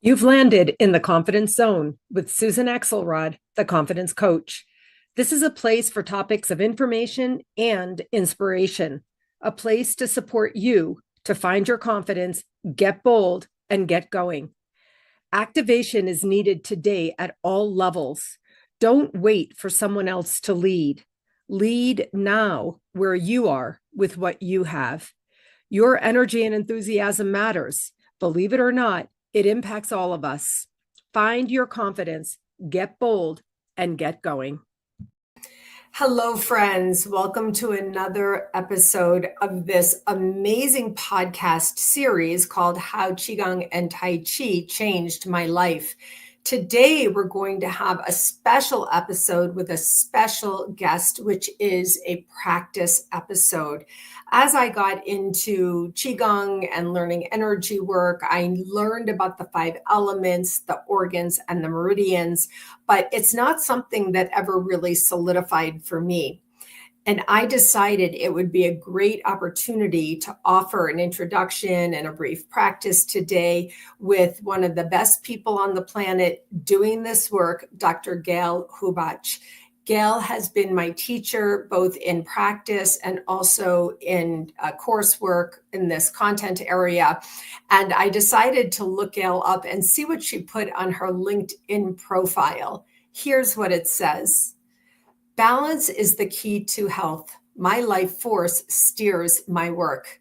You've landed in the confidence zone with Susan Axelrod, the confidence coach. This is a place for topics of information and inspiration, a place to support you to find your confidence, get bold, and get going. Activation is needed today at all levels. Don't wait for someone else to lead. Lead now where you are with what you have. Your energy and enthusiasm matters. Believe it or not, it impacts all of us. Find your confidence, get bold, and get going. Hello, friends. Welcome to another episode of this amazing podcast series called How Qigong and Tai Chi Changed My Life. Today, we're going to have a special episode with a special guest, which is a practice episode. As I got into Qigong and learning energy work, I learned about the 5 elements, the organs, and the meridians, but it's not something that ever really solidified for me. And I decided it would be a great opportunity to offer an introduction and a brief practice today with one of the best people on the planet doing this work, Dr. Gayl Hubatch. Gayl has been my teacher both in practice and also in coursework in this content area. And I decided to look Gayl up and see what she put on her LinkedIn profile. Here's what it says. Balance is the key to health. My life force steers my work.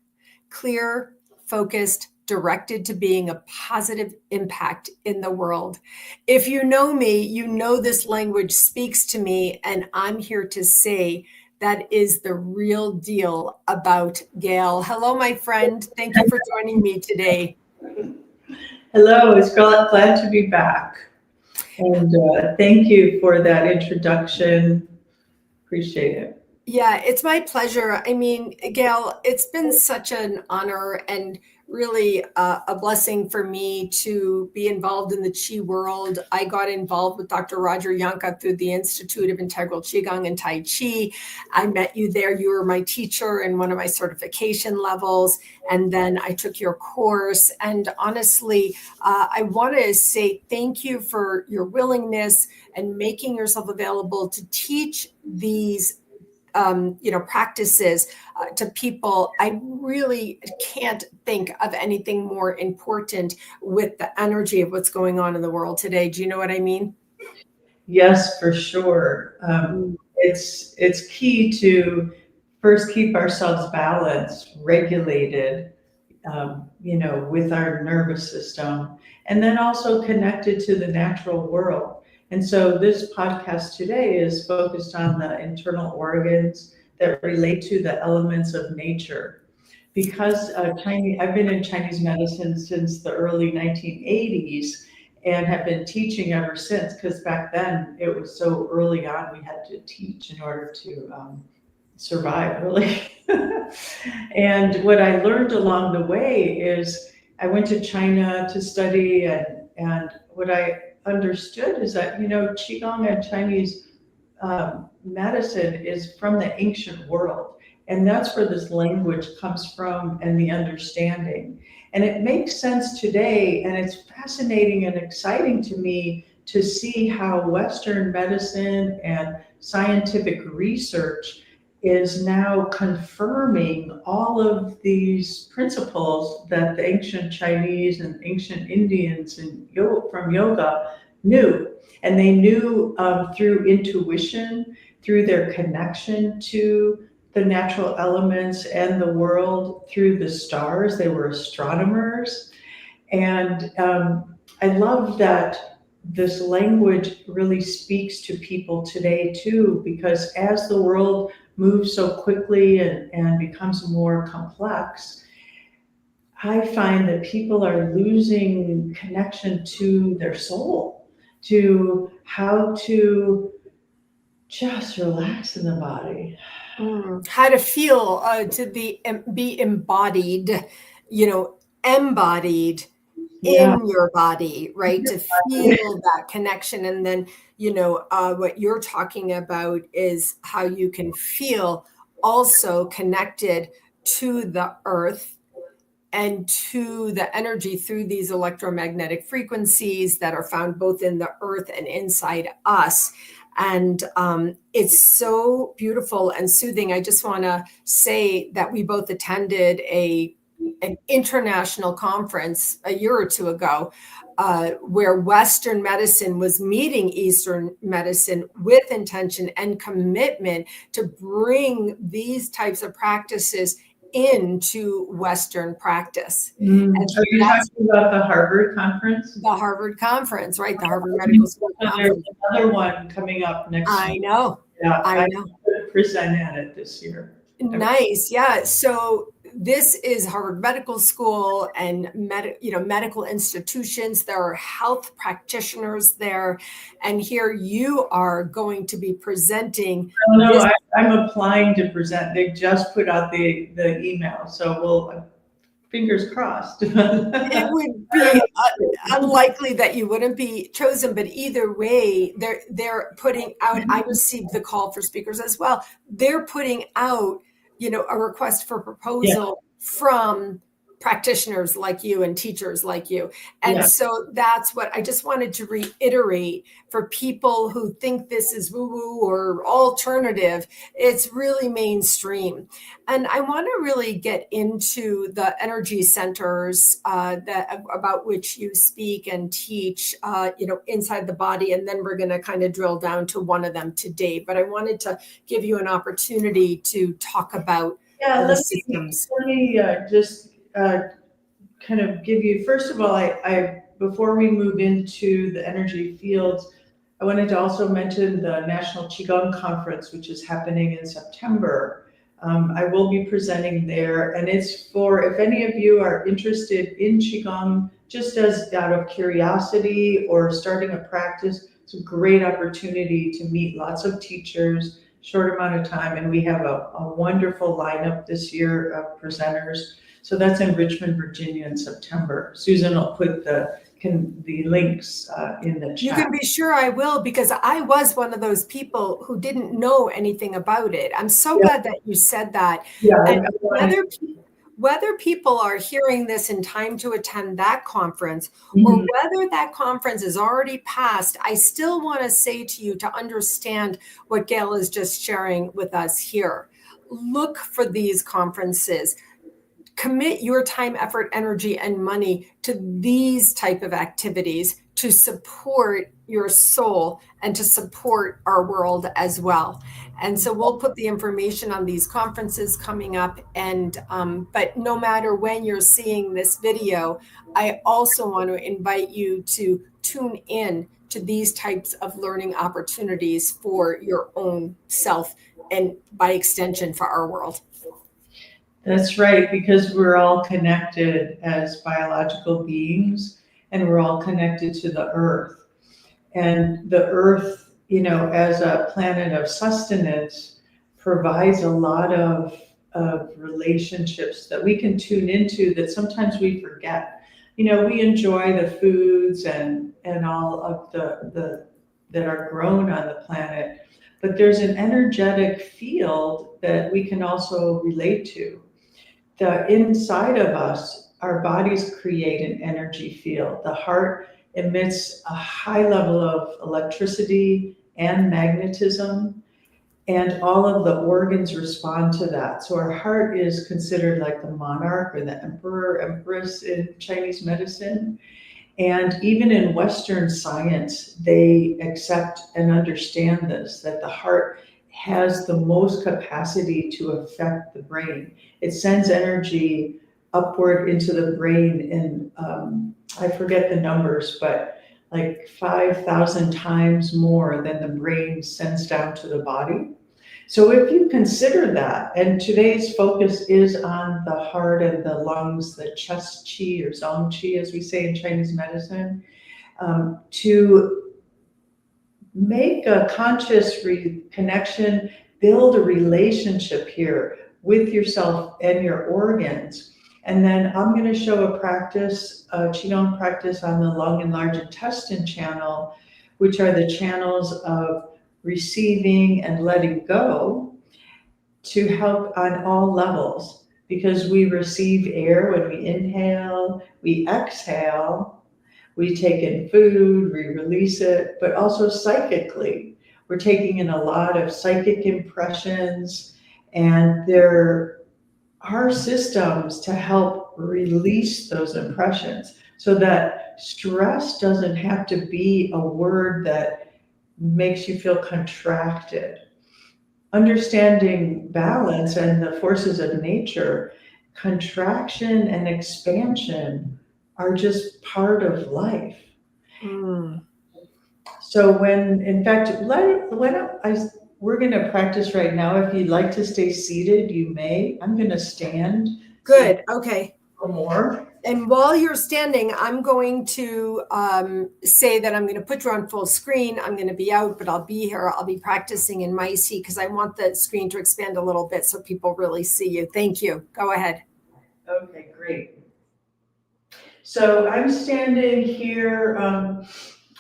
Clear, focused, directed to being a positive impact in the world. If you know me, you know this language speaks to me, and I'm here to say that is the real deal about Gayl. Hello, my friend. Thank you for joining me today. Hello, it's glad to be back. And thank you for that introduction. Appreciate it. Yeah, it's my pleasure. I mean, Gayl, it's been such an honor and really a blessing for me to be involved in the Qi world. I got involved with Dr. Roger Yanka through the Institute of Integral Qigong and Tai Chi. I met you there. You were my teacher in one of my certification levels. And then I took your course. And honestly, I want to say thank you for your willingness and making yourself available to teach these practices to people. I really can't think of anything more important with the energy of what's going on in the world today. Do you know what I mean? Yes, for sure. It's key to first keep ourselves balanced, regulated, with our nervous system, and then also connected to the natural world. And so this podcast today is focused on the internal organs that relate to the elements of nature. Because I've been in Chinese medicine since the early 1980s and have been teaching ever since, because back then it was so early on, we had to teach in order to survive, really. And what I learned along the way is I went to China to study, and what I understood is that, Qigong and Chinese medicine is from the ancient world. And that's where this language comes from and the understanding. And it makes sense today, and it's fascinating and exciting to me to see how Western medicine and scientific research is now confirming all of these principles that the ancient Chinese and ancient Indians and from yoga knew. And they knew through intuition, through their connection to the natural elements and the world, through the stars. They were astronomers. And I love that this language really speaks to people today too, because as the world moves so quickly and becomes more complex, I find that people are losing connection to their soul, to how to just relax in the body. How to feel, to be embodied, embodied in your body, right? To feel that connection. And then, what you're talking about is how you can feel also connected to the earth and to the energy through these electromagnetic frequencies that are found both in the earth and inside us. And it's so beautiful and soothing. I just want to say that we both attended an international conference a year or two ago, where Western medicine was meeting Eastern medicine with intention and commitment to bring these types of practices into Western practice. And so you're talking about the Harvard conference? The Harvard conference, right? The Harvard Medical School conference. There's another one coming up next year. I know. Yeah, I know. Present at it this year. Nice. Yeah. So this is Harvard Medical School and medical institutions. There are health practitioners there. And here you are going to be presenting. No, I'm applying to present. They just put out the email. So we'll, fingers crossed. It would be unlikely that you wouldn't be chosen, but either way, they're putting out, I received the call for speakers as well. They're putting out, a request for proposal from practitioners like you and teachers like you. And so that's what I just wanted to reiterate for people who think this is woo-woo or alternative. It's really mainstream. And I want to really get into the energy centers about which you speak and teach, inside the body. And then we're going to kind of drill down to one of them today. But I wanted to give you an opportunity to talk about the systems. Let me just kind of give you, first of all, I before we move into the energy fields, I wanted to also mention the National Qigong Conference, which is happening in September. I will be presenting there, and it's for, if any of you are interested in Qigong, just as out of curiosity or starting a practice, it's a great opportunity to meet lots of teachers, short amount of time, and we have a wonderful lineup this year of presenters. So that's in Richmond, Virginia in September. Susan will put the links in the chat. You can be sure I will, because I was one of those people who didn't know anything about it. I'm so glad that you said that. Yeah, and whether people are hearing this in time to attend that conference, or whether that conference is already passed, I still want to say to you to understand what Gayl is just sharing with us here. Look for these conferences. Commit your time, effort, energy, and money to these type of activities to support your soul and to support our world as well. And so we'll put the information on these conferences coming up. And but no matter when you're seeing this video, I also want to invite you to tune in to these types of learning opportunities for your own self and by extension for our world. That's right, because we're all connected as biological beings, and we're all connected to the earth. And the earth, as a planet of sustenance, provides a lot of relationships that we can tune into that sometimes we forget. We enjoy the foods and all of the that are grown on the planet, but there's an energetic field that we can also relate to. The inside of us, our bodies create an energy field. The heart emits a high level of electricity and magnetism, and all of the organs respond to that. So our heart is considered like the monarch or the emperor, empress in Chinese medicine. And even in Western science, they accept and understand this, that the heart has the most capacity to affect the brain. It sends energy upward into the brain in, I forget the numbers, but like 5,000 times more than the brain sends down to the body. So if you consider that, and today's focus is on the heart and the lungs, the chest qi or zong qi, as we say in Chinese medicine, to make a conscious connection, build a relationship here with yourself and your organs. And then I'm going to show a practice, a Qigong practice on the lung and large intestine channel, which are the channels of receiving and letting go, to help on all levels. because we receive air when we inhale, we exhale, we take in food, we release it, but also psychically. We're taking in a lot of psychic impressions, and there are systems to help release those impressions so that stress doesn't have to be a word that makes you feel contracted. Understanding balance and the forces of nature, contraction and expansion are just part of life. Mm. So when, in fact, we're going to practice right now. If you'd like to stay seated, you may. I'm going to stand. Good. Okay. For more. And while you're standing, I'm going to say that I'm going to put you on full screen. I'm going to be out, but I'll be here. I'll be practicing in my seat because I want the screen to expand a little bit so people really see you. Thank you. Go ahead. Okay, great. So I'm standing here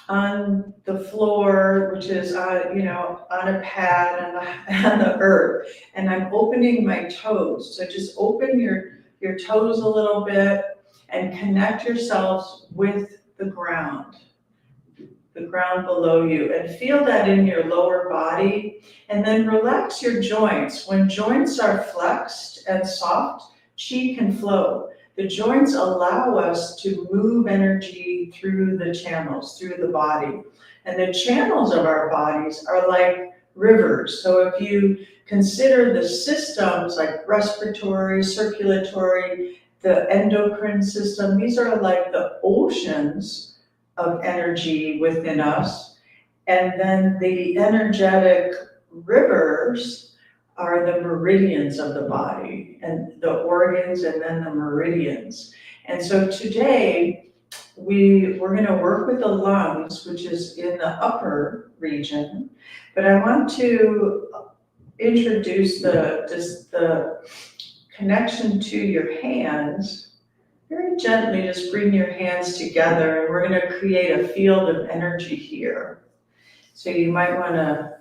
on the floor, which is on a pad on the earth, and I'm opening my toes. So just open your toes a little bit and connect yourselves with the ground below you, and feel that in your lower body, and then relax your joints. When joints are flexed and soft, chi can flow. The joints allow us to move energy through the channels, through the body. And the channels of our bodies are like rivers. So if you consider the systems like respiratory, circulatory, the endocrine system, these are like the oceans of energy within us. And then the energetic rivers are the meridians of the body, and the organs, and then the meridians. And so today we're going to work with the lungs, which is in the upper region, but I want to introduce the connection to your hands. Very gently, just bring your hands together, and we're going to create a field of energy here. So you might want to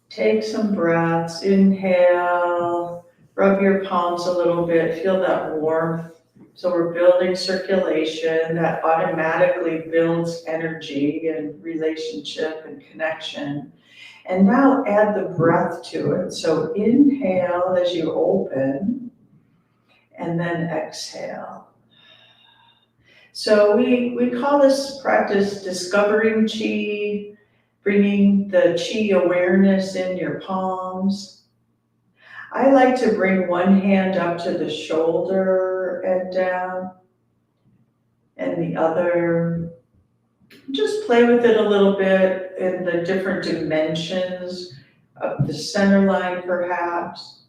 take some breaths, inhale, rub your palms a little bit, feel that warmth. So we're building circulation that automatically builds energy and relationship and connection. And now add the breath to it. So inhale as you open, and then exhale. So we call this practice discovering chi, bringing the chi awareness in your palms. I like to bring one hand up to the shoulder and down, and the other. Just play with it a little bit in the different dimensions of the center line, perhaps.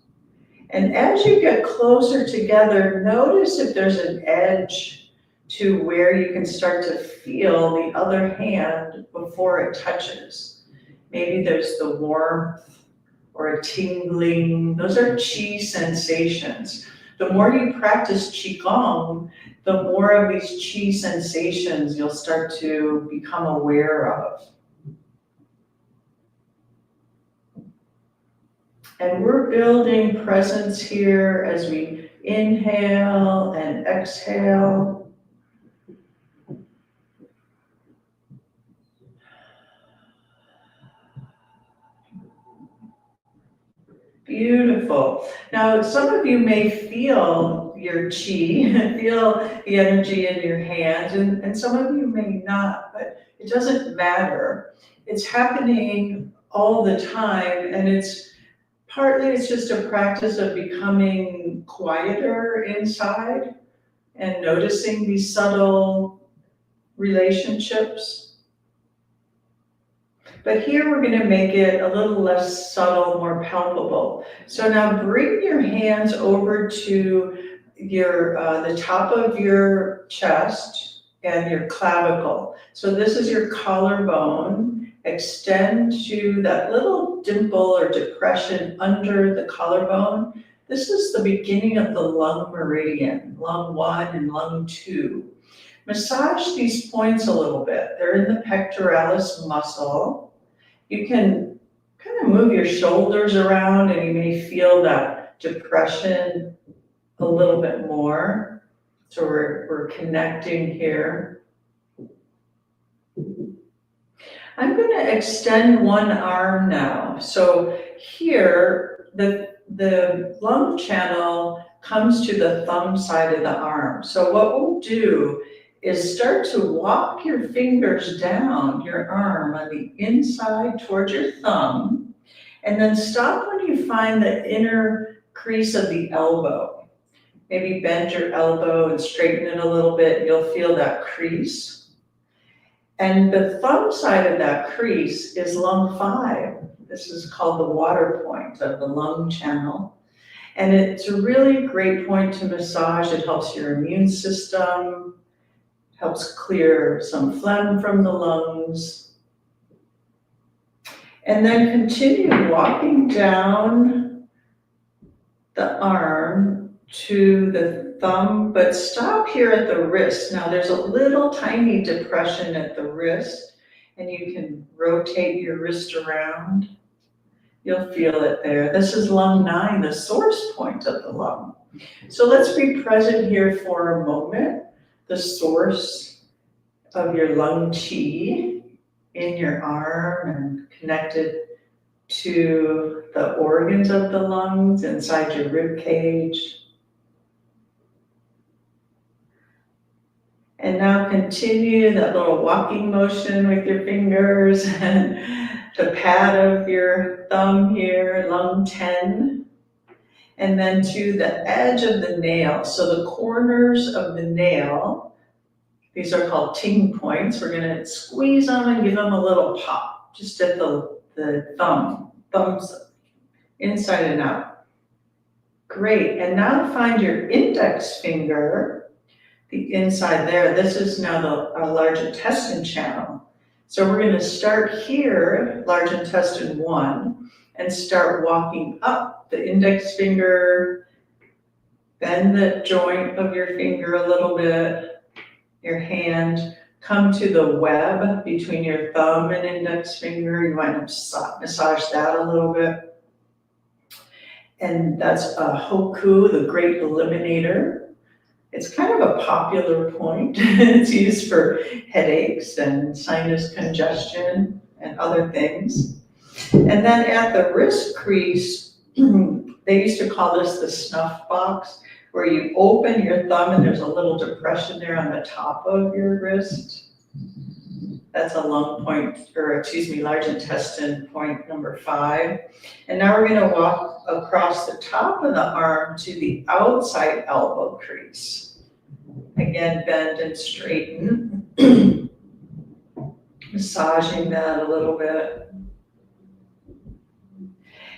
And as you get closer together, notice if there's an edge to where you can start to feel the other hand before it touches. Maybe there's the warmth or a tingling. Those are chi sensations. The more you practice Qigong, the more of these chi sensations you'll start to become aware of. And we're building presence here as we inhale and exhale. Beautiful. Now, some of you may feel your chi, feel the energy in your hands, and some of you may not, but it doesn't matter. It's happening all the time, and it's just a practice of becoming quieter inside and noticing these subtle relationships. But here we're going to make it a little less subtle, more palpable. So now bring your hands over to the top of your chest and your clavicle. So this is your collarbone. Extend to that little dimple or depression under the collarbone. This is the beginning of the lung meridian, lung 1 and lung 2. Massage these points a little bit. They're in the pectoralis muscle. You can kind of move your shoulders around, and you may feel that depression a little bit more. So we're connecting here. I'm going to extend one arm now. So here, the lung channel comes to the thumb side of the arm. So what we'll do is start to walk your fingers down your arm on the inside towards your thumb, and then stop when you find the inner crease of the elbow. Maybe bend your elbow and straighten it a little bit. You'll feel that crease. And the thumb side of that crease is lung 5. This is called the water point of the lung channel. And it's a really great point to massage. It helps your immune system, helps clear some phlegm from the lungs. And then continue walking down the arm to the thumb, but stop here at the wrist. Now there's a little tiny depression at the wrist, and you can rotate your wrist around. You'll feel it there. This is lung 9, the source point of the lung. So let's be present here for a moment. The source of your lung chi in your arm and connected to the organs of the lungs inside your rib cage. And now continue that little walking motion with your fingers and the pad of your thumb here, lung 10. And then to the edge of the nail. So the corners of the nail, these are called ting points. We're gonna squeeze them and give them a little pop, just at the thumbs inside and out. Great, and now find your index finger, the inside there. This is now our large intestine channel. So we're gonna start here, large intestine 1, and start walking up the index finger, bend the joint of your finger a little bit, your hand, come to the web between your thumb and index finger. You want to massage that a little bit. And that's a Hoku, the great eliminator. It's kind of a popular point. It's used for headaches and sinus congestion and other things. And then at the wrist crease, they used to call this the snuff box, where you open your thumb and there's a little depression there on the top of your wrist. That's a lung point, large intestine point number 5. And now we're gonna walk across the top of the arm to the outside elbow crease. Again, bend and straighten. Massaging that a little bit.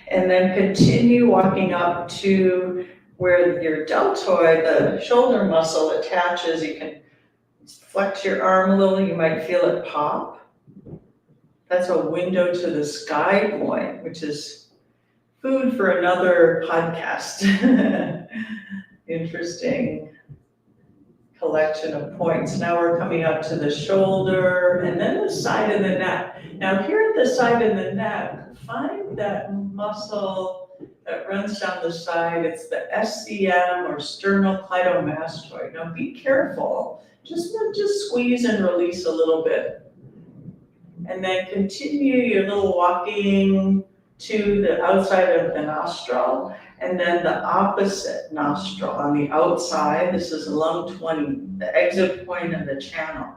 And then continue walking up to where your deltoid, the shoulder muscle attaches. You can flex your arm a little, you might feel it pop. That's a window to the sky point, which is food for another podcast. Interesting collection of points. Now we're coming up to the shoulder and then the side of the neck. Now here at the side of the neck, find that muscle that runs down the side. It's the SCM or sternocleidomastoid. Now be careful. Just squeeze and release a little bit. And then continue your little walking to the outside of the nostril, and then the opposite nostril on the outside. This is lung 20, the exit point of the channel.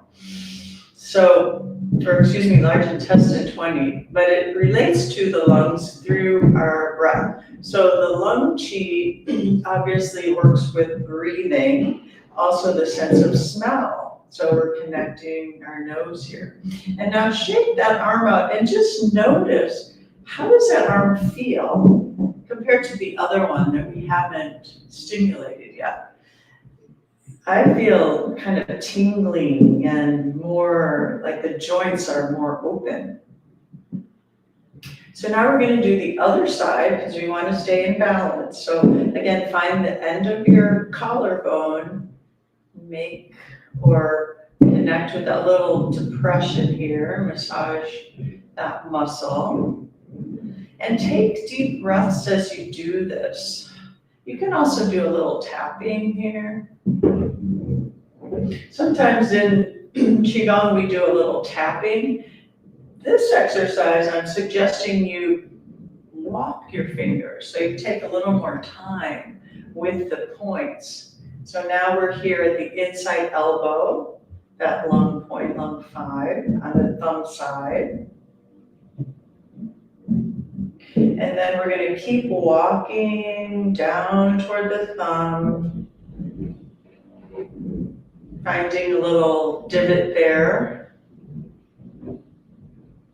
Large intestine 20, but it relates to the lungs through our breath. So the lung chi obviously works with breathing, also the sense of smell. So we're connecting our nose here. And now shake that arm out and just notice, how does that arm feel compared to the other one that we haven't stimulated yet? I feel kind of tingling and more like the joints are more open. So now we're going to do the other side because we want to stay in balance. So again, find the end of your collarbone, make or connect with that little depression here, massage that muscle. And take deep breaths as you do this. You can also do a little tapping here. Sometimes in Qigong we do a little tapping. This exercise, I'm suggesting you walk your fingers, so you take a little more time with the points. So now we're here at the inside elbow, that lung point, lung 5, on the thumb side. And then we're going to keep walking down toward the thumb, finding a little divot there.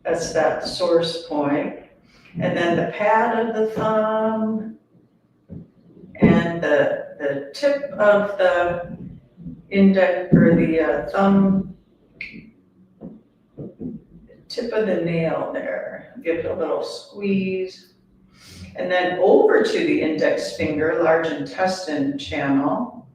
That's that source point. And then the pad of the thumb and the tip of the index or the thumb, tip of the nail there. Give it a little squeeze. And then over to the index finger, large intestine channel.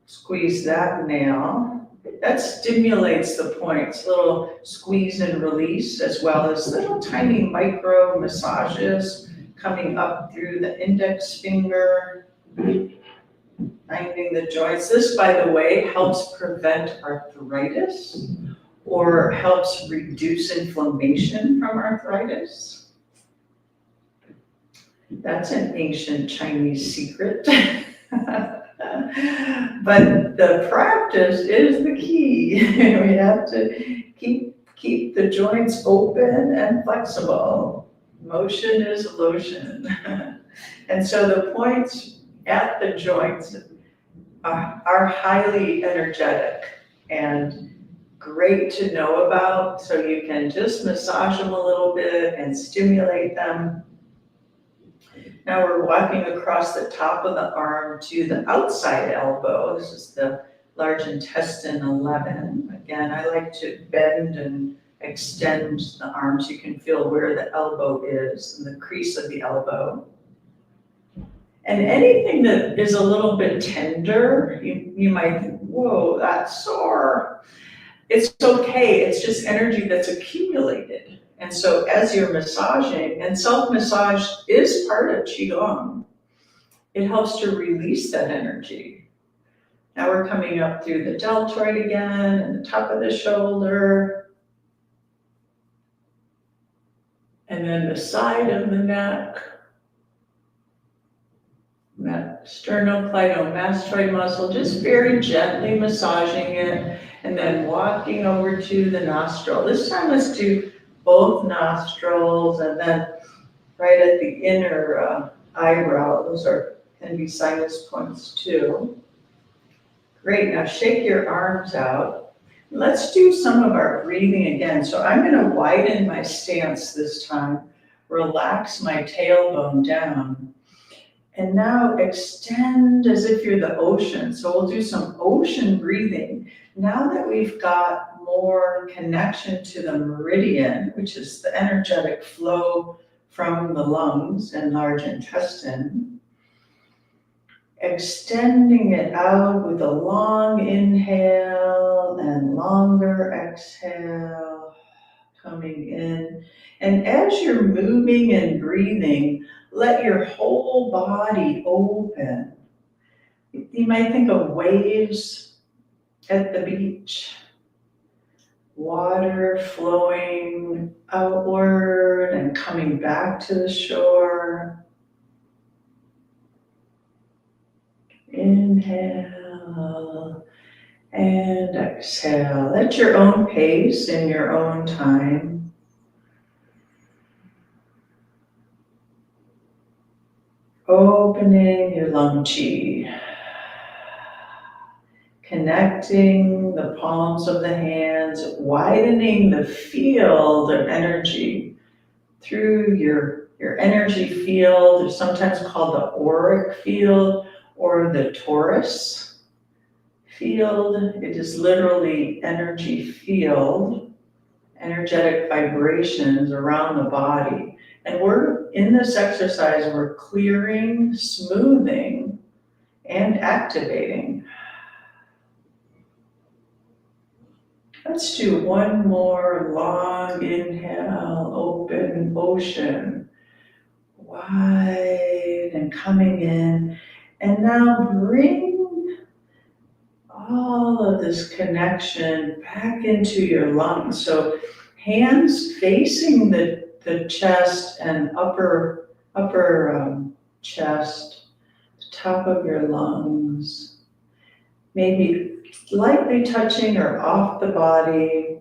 Squeeze that nail. That stimulates the points, little squeeze and release, as well as little tiny micro massages coming up through the index finger, finding the joints. This, by the way, helps prevent arthritis or helps reduce inflammation from arthritis. That's an ancient Chinese secret. But the practice is the key. We have to keep the joints open and flexible. Motion is lotion. And so the points at the joints are highly energetic and great to know about. So you can just massage them a little bit and stimulate them. Now we're walking across the top of the arm to the outside elbow. This is the large intestine 11. Again, I like to bend and extend the arm so you can feel where the elbow is and the crease of the elbow. And anything that is a little bit tender, you might think, whoa, that's sore. It's okay, it's just energy that's accumulated. And so as you're massaging, and self-massage is part of Qigong, it helps to release that energy. Now we're coming up through the deltoid again, and the top of the shoulder, and then the side of the neck, that sternocleidomastoid muscle, just very gently massaging it, and then walking over to the nostril. This time let's do both nostrils, and then right at the inner eyebrow, those can be sinus points too. Great, now shake your arms out. Let's do some of our breathing again. So I'm going to widen my stance this time, relax my tailbone down, and now extend as if you're the ocean. So we'll do some ocean breathing. Now that we've got more connection to the meridian, which is the energetic flow from the lungs and large intestine, extending it out with a long inhale and longer exhale, coming in. And as you're moving and breathing, let your whole body open. You might think of waves at the beach. Water flowing outward and coming back to the shore. Inhale and exhale at your own pace, in your own time. Opening your lung chi. Connecting the palms of the hands, widening the field of energy through your energy field, or sometimes called the auric field or the torus field. It is literally energy field, energetic vibrations around the body. And we're in this exercise, we're clearing, smoothing, and activating. Let's do one more long inhale, open ocean, wide and coming in. And now bring all of this connection back into your lungs. So hands facing the chest and upper chest, top of your lungs, maybe lightly touching or off the body.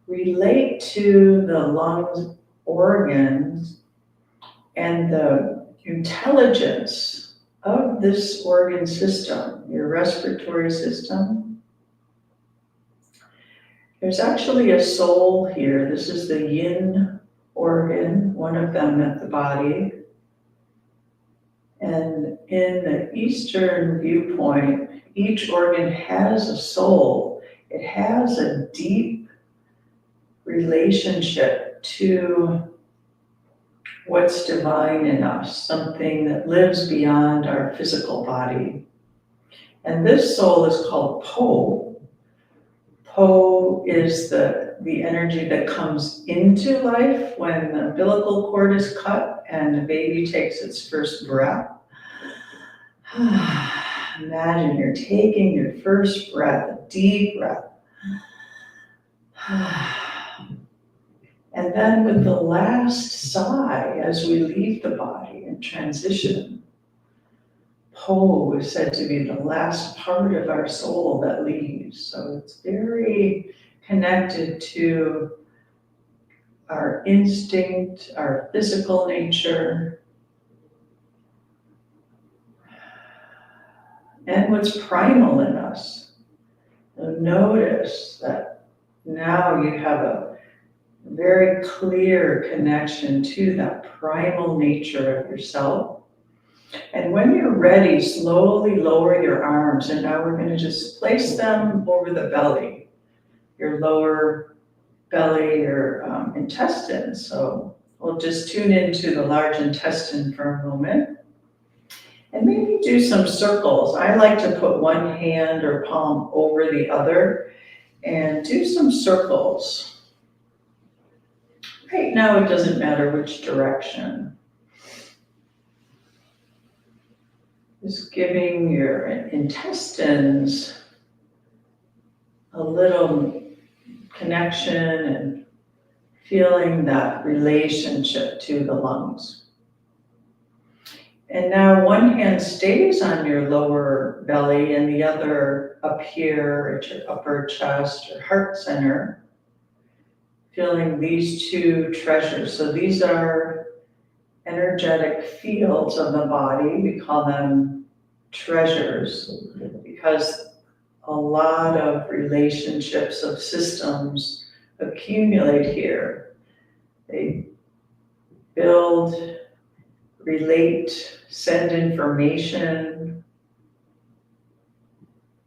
Relate to the lungs organs and the intelligence of this organ system, your respiratory system. There's actually a soul here. This is the yin organ, one of them at the body. And in the Eastern viewpoint, each organ has a soul. It has a deep relationship to what's divine in us, something that lives beyond our physical body. And this soul is called Po. Po is the energy that comes into life when the umbilical cord is cut and the baby takes its first breath. Imagine you're taking your first breath, a deep breath. And then with the last sigh, as we leave the body and transition, Po is said to be the last part of our soul that leaves. So it's very connected to our instinct, our physical nature, and what's primal in us. So notice that now you have a very clear connection to that primal nature of yourself. And when you're ready, slowly lower your arms. And now we're going to just place them over the belly, your lower belly, your intestines. So we'll just tune into the large intestine for a moment. And maybe do some circles. I like to put one hand or palm over the other and do some circles. Right now, it doesn't matter which direction. Just giving your intestines a little connection and feeling that relationship to the lungs. And now one hand stays on your lower belly and the other up here at your upper chest or heart center. Feeling these two treasures. So these are energetic fields of the body. We call them treasures because a lot of relationships of systems accumulate here. They build, relate, send information.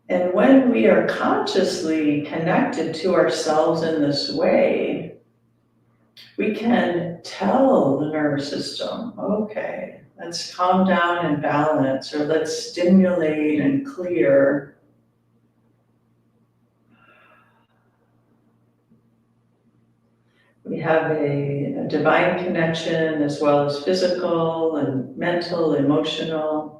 And when we are consciously connected to ourselves in this way, we can tell the nervous system, okay, let's calm down and balance, or let's stimulate and clear. We have a divine connection as well as physical and mental, emotional.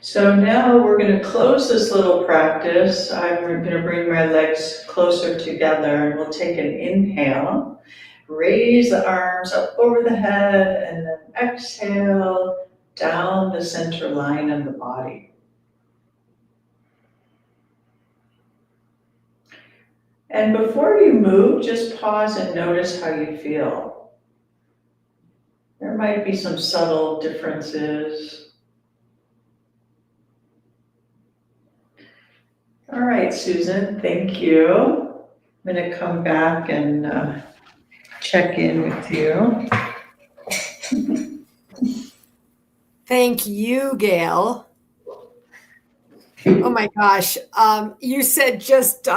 So now we're going to close this little practice. I'm going to bring my legs closer together and we'll take an inhale. Raise the arms up over the head and then exhale down the center line of the body. And before you move, just pause and notice how you feel. There might be some subtle differences. All right, Susan, thank you. I'm going to come back and check in with you. Thank you, Gayl. Oh my gosh. You said just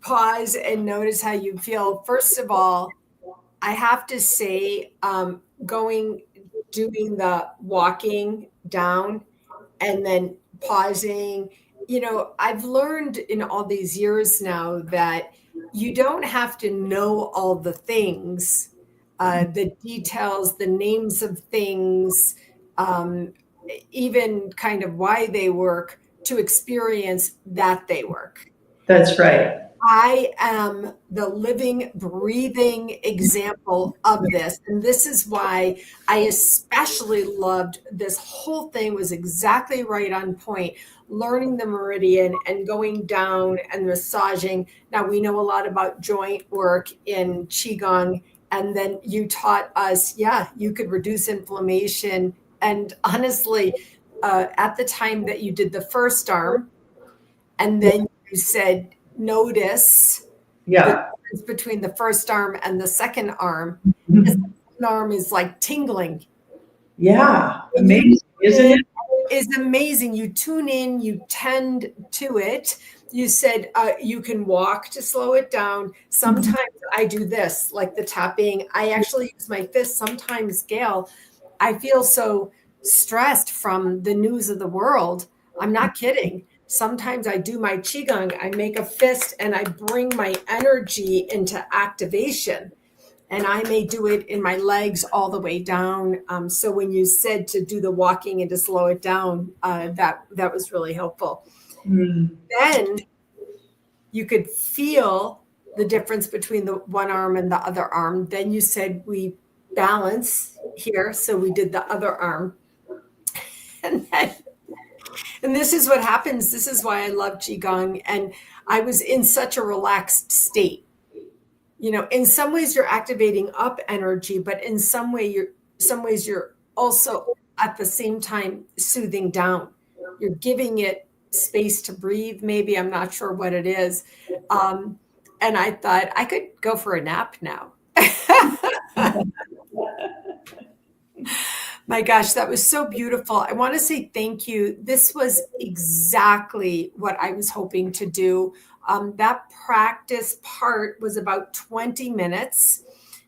pause and notice how you feel. First of all, I have to say, doing the walking down and then pausing, I've learned in all these years now that you don't have to know all the things the details, the names of things, even kind of why they work, to experience that they work. That's right. I am the living, breathing example of this. And this is why I especially loved this whole thing. Was exactly right on point. Learning the meridian and going down and massaging. Now, we know a lot about joint work in Qigong. And then you taught us, yeah, you could reduce inflammation. And honestly, at the time that you did the first arm, and then you said, notice the difference between the first arm and the second arm. The second arm is like tingling. Yeah, amazing, isn't it? Is amazing. You tune in, you tend to it. You said you can walk to slow it down. Sometimes I do this, like the tapping. I actually use my fist. Sometimes, Gayl, I feel so stressed from the news of the world. I'm not kidding. Sometimes I do my Qigong, I make a fist and I bring my energy into activation. And I may do it in my legs all the way down. So when you said to do the walking and to slow it down, that was really helpful. Then you could feel the difference between the one arm and the other arm. Then you said we balance here. So we did the other arm. And this is what happens. This is why I love Qigong. And I was in such a relaxed state. You know, in some ways you're activating up energy, but in some ways you're also at the same time soothing down. You're giving it space to breathe. Maybe, I'm not sure what it is. And I thought I could go for a nap now. My gosh, that was so beautiful. I want to say thank you. This was exactly what I was hoping to do. That practice part was about 20 minutes.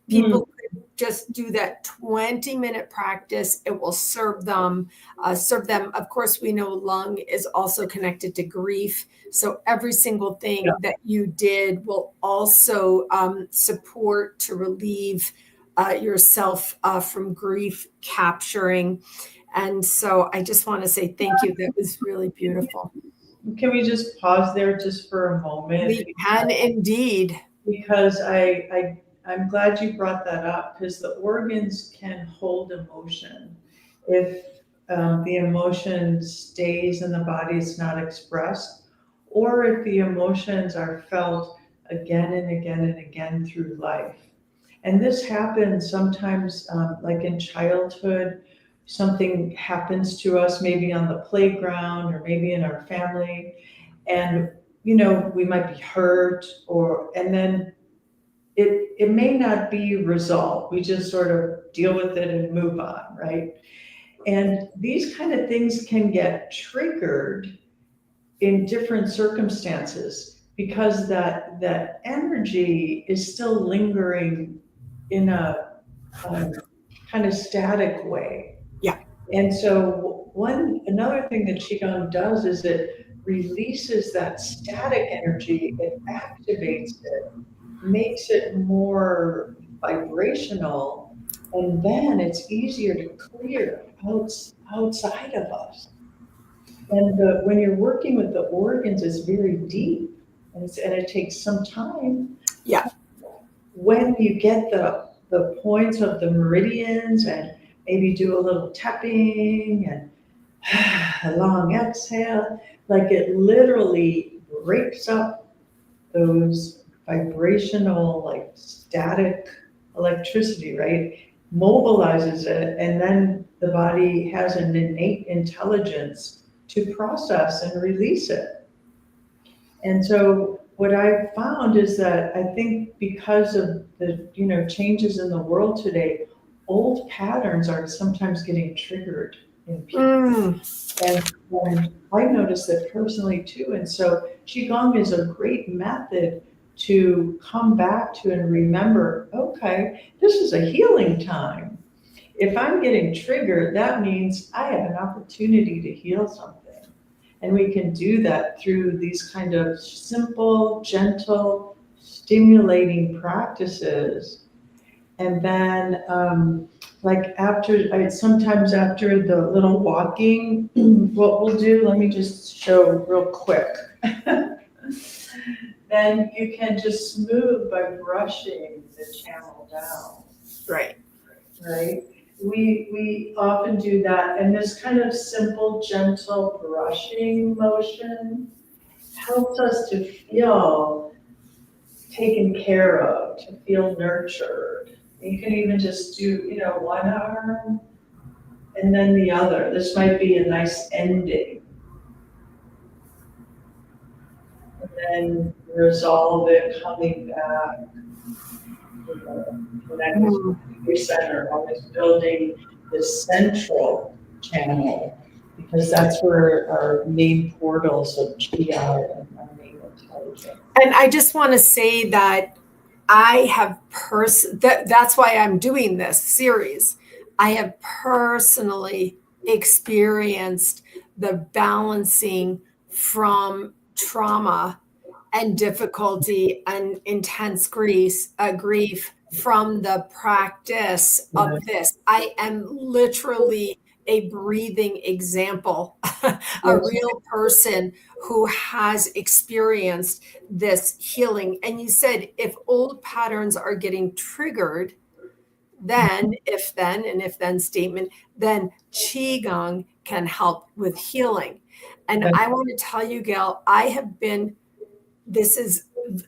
People could just do that 20-minute practice. It will serve them. Of course, we know lung is also connected to grief. So every single thing that you did will also support to relieve yourself from grief capturing. And so I just want to say thank you. That was really beautiful. Can we just pause there just for a moment? We can indeed. Because I'm glad you brought that up, because the organs can hold emotion. If the emotion stays in the body, it's not expressed, or if the emotions are felt again and again and again through life. And this happens sometimes, like in childhood, something happens to us, maybe on the playground or maybe in our family, and you know, we might be hurt, and then it may not be resolved. We just sort of deal with it and move on, right? And these kind of things can get triggered in different circumstances because that energy is still lingering in a kind of static way. Yeah. And so another thing that Qigong does is it releases that static energy, it activates it, makes it more vibrational, and then it's easier to clear outside of us. And when you're working with the organs, it's very deep, and it takes some time. Yeah. When you get the points of the meridians and maybe do a little tapping and a long exhale, like it literally breaks up those vibrational, like static electricity, right? Mobilizes it, and then the body has an innate intelligence to process and release it. And so what I've found is that I think because of the changes in the world today, old patterns are sometimes getting triggered in people. And I noticed that personally too. And so Qigong is a great method to come back to and remember, okay, this is a healing time. If I'm getting triggered, that means I have an opportunity to heal something. And we can do that through these kind of simple, gentle, stimulating practices. And then, like sometimes after the little walking, what we'll do, let me just show real quick. Then you can just smooth by brushing the channel down. Right. Right? We often do that, and this kind of simple, gentle brushing motion helps us to feel taken care of, to feel nurtured. You can even just do, one arm and then the other. This might be a nice ending. And then resolve it, coming back, connecting to your center, always building the central channel, because that's where our main portals of Qi are and our main intelligence. And I just want to say that I have that's why I'm doing this series. I have personally experienced the balancing from trauma and difficulty and intense grief from the practice of this. I am literally a breathing example, a real person who has experienced this healing. And you said if old patterns are getting triggered, then if then statement, then Qigong can help with healing. And I want to tell you, Gayl, this is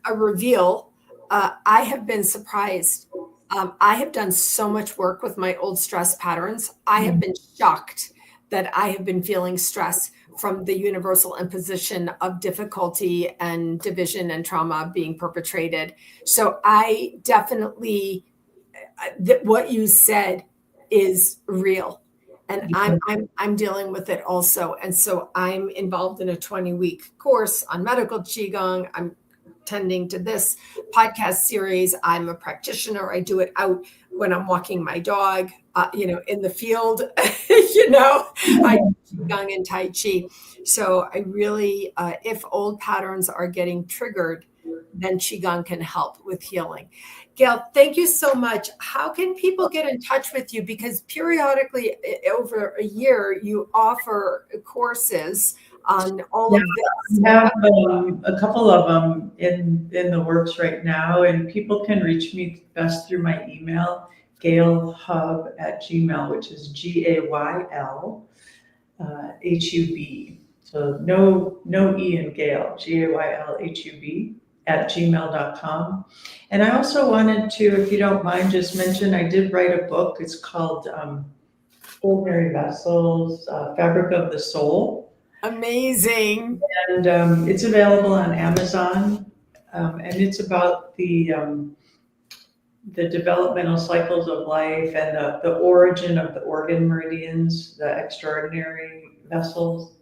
a reveal. I have been surprised. I have done so much work with my old stress patterns. I have been shocked that I have been feeling stress from the universal imposition of difficulty and division and trauma being perpetrated. So I definitely, what you said is real. And I'm dealing with it also. And so I'm involved in a 20-week course on medical Qigong. I'm tending to this podcast series. I'm a practitioner. I do it out when I'm walking my dog, in the field, I do Qigong and Tai Chi. So I really, if old patterns are getting triggered, then Qigong can help with healing. Gayl, thank you so much. How can people get in touch with you? Because periodically over a year, you offer courses on all of this. We have a couple of them in the works right now, and people can reach me best through my email, gaylhub@gmail, which is GAYL HUB. So no E in Gayl, GAYLHUB @gmail.com. And I also wanted to, if you don't mind, just mention I did write a book. It's called Ordinary Vessels, Fabric of the Soul. Amazing. And it's available on Amazon. And it's about the developmental cycles of life and the origin of the organ meridians, the extraordinary vessels.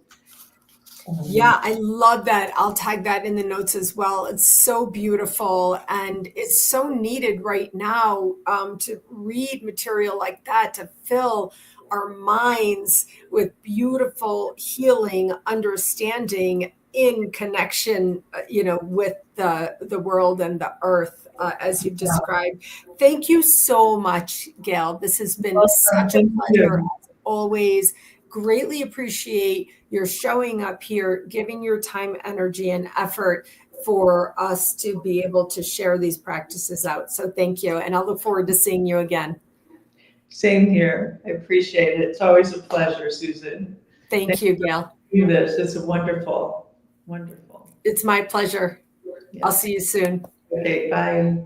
Yeah, I love that. I'll tag that in the notes as well. It's so beautiful, and it's so needed right now to read material like that, to fill our minds with beautiful healing, understanding in connection, with the world and the earth, as you've described. Thank you so much, Gayl. This has been such a pleasure as always. Greatly appreciate your showing up here, giving your time, energy, and effort for us to be able to share these practices out. So thank you. And I'll look forward to seeing you again. Same here. I appreciate it. It's always a pleasure, Susan. Thank you, Gayl. Do this. It's wonderful. Wonderful. It's my pleasure. Yeah. I'll see you soon. Okay, bye.